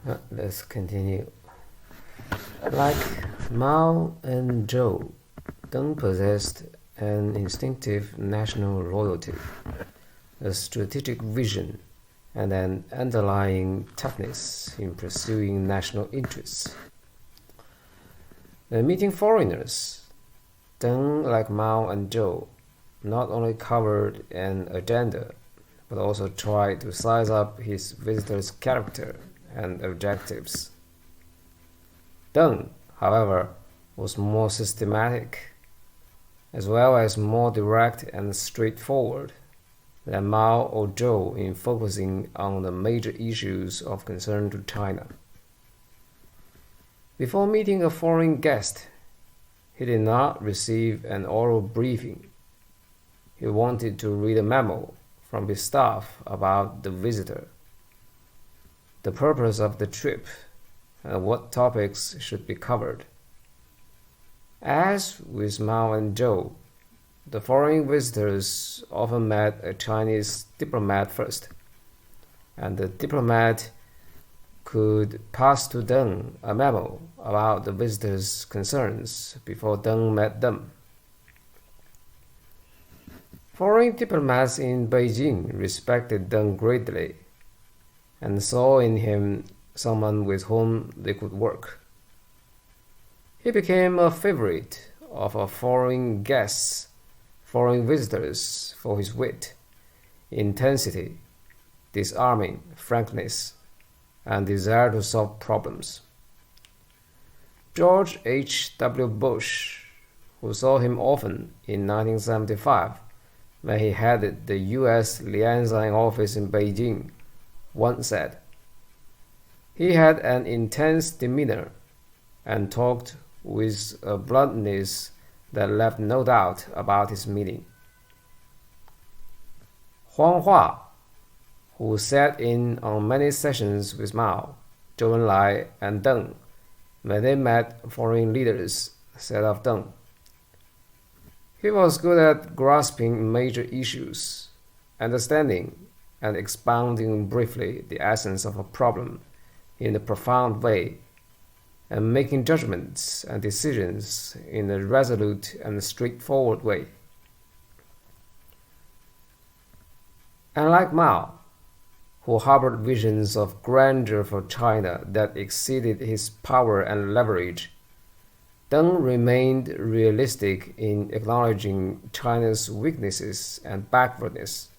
Let's continue. Like Mao and Zhou, Deng possessed an instinctive national loyalty, a strategic vision, and an underlying toughness in pursuing national interests. When meeting foreigners, Deng, like Mao and Zhou, not only covered an agenda, but also tried to size up his visitor's character and objectives. Deng, however, was more systematic, as well as more direct and straightforward than Mao or Zhou in focusing on the major issues of concern to China. Before meeting a foreign guest, he did not receive an oral briefing. He wanted to read a memo from his staff about the visitor, the purpose of the trip, and what topics should be covered. As with Mao and Zhou, the foreign visitors often met a Chinese diplomat first, and the diplomat could pass to Deng a memo about the visitors' concerns before Deng met them. Foreign diplomats in Beijing respected Deng greatly and saw in him someone with whom they could work. He became a favorite of foreign guests, foreign visitors, for his wit, intensity, disarming frankness, and desire to solve problems. George H. W. Bush, who saw him often in 1975 when he headed the U.S. liaison office in Beijing, once said, "He had an intense demeanor and talked with a bluntness that left no doubt about his meaning." Huang Hua, who sat in on many sessions with Mao, Zhou Enlai, and Deng when they met foreign leaders, said of Deng, "He was good at grasping major issues, understanding and expounding briefly the essence of a problem in a profound way, and making judgments and decisions in a resolute and straightforward way." Unlike Mao, who harbored visions of grandeur for China that exceeded his power and leverage, Deng remained realistic in acknowledging China's weaknesses and backwardness.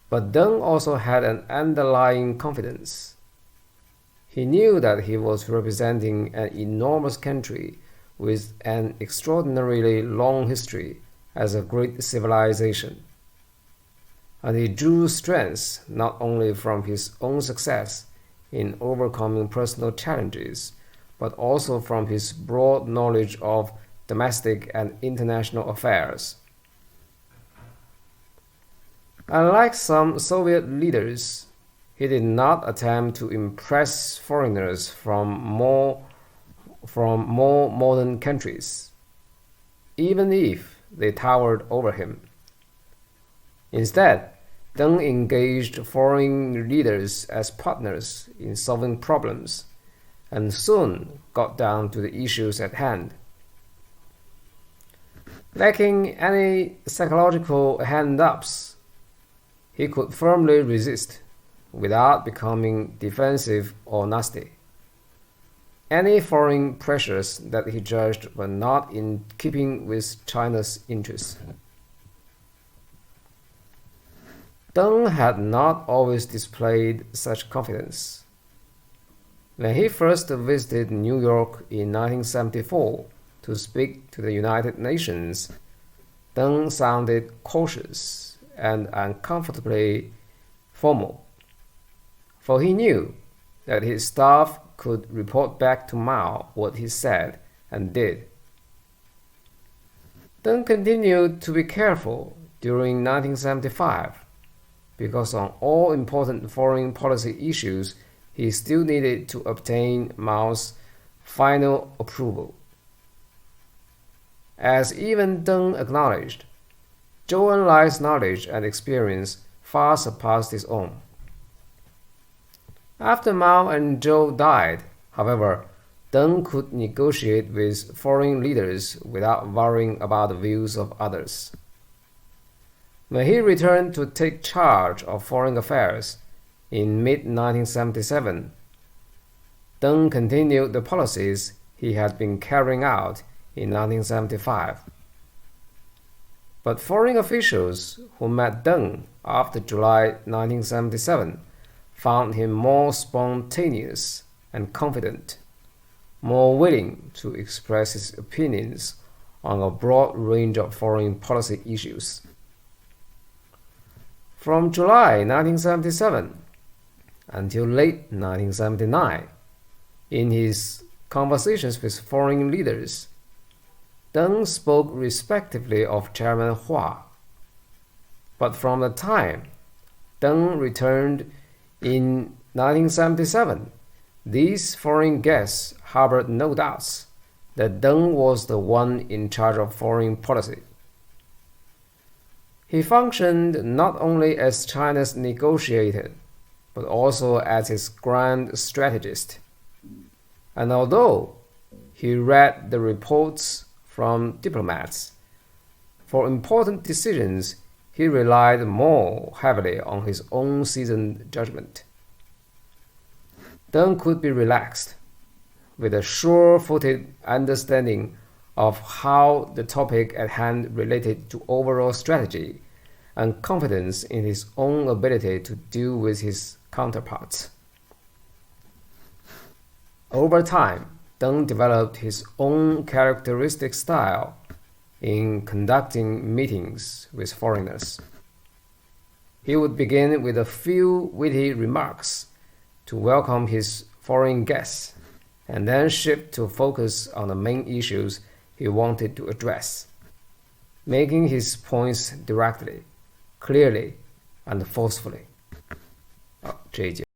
But Deng also had an underlying confidence. He knew that he was representing an enormous country with an extraordinarily long history as a great civilization, and he drew strength not only from his own success in overcoming personal challenges, but also from his broad knowledge of domestic and international affairs. Unlike some Soviet leaders, he did not attempt to impress foreigners from more modern countries, even if they towered over him. Instead, Deng engaged foreign leaders as partners in solving problems, and soon got down to the issues at hand. Lacking any psychological hand-ups, he could firmly resist without becoming defensive or nasty any foreign pressures that he judged were not in keeping with China's interests. Deng had not always displayed such confidence. When he first visited New York in 1974 to speak to the United Nations, Deng sounded cautious and uncomfortably formal, for he knew that his staff could report back to Mao what he said and did. Deng continued to be careful during 1975 because on all important foreign policy issues he still needed to obtain Mao's final approval. As even Deng acknowledged, Zhou Enlai's knowledge and experience far surpassed his own. After Mao and Zhou died, however, Deng could negotiate with foreign leaders without worrying about the views of others. When he returned to take charge of foreign affairs in mid-1977, Deng continued the policies he had been carrying out in 1975. But foreign officials who met Deng after July 1977 found him more spontaneous and confident, more willing to express his opinions on a broad range of foreign policy issues. From July 1977 until late 1979, in his conversations with foreign leaders, Deng spoke respectively of Chairman Hua. But from the time Deng returned in 1977, these foreign guests harbored no doubts that Deng was the one in charge of foreign policy. He functioned not only as China's negotiator, but also as its grand strategist. And although he read the reports from diplomats, for important decisions he relied more heavily on his own seasoned judgment. Deng could be relaxed, with a sure-footed understanding of how the topic at hand related to overall strategy, and confidence in his own ability to deal with his counterparts. Over time, Deng developed his own characteristic style in conducting meetings with foreigners. He would begin with a few witty remarks to welcome his foreign guests, and then shift to focus on the main issues he wanted to address, making his points directly, clearly, and forcefully. 这一节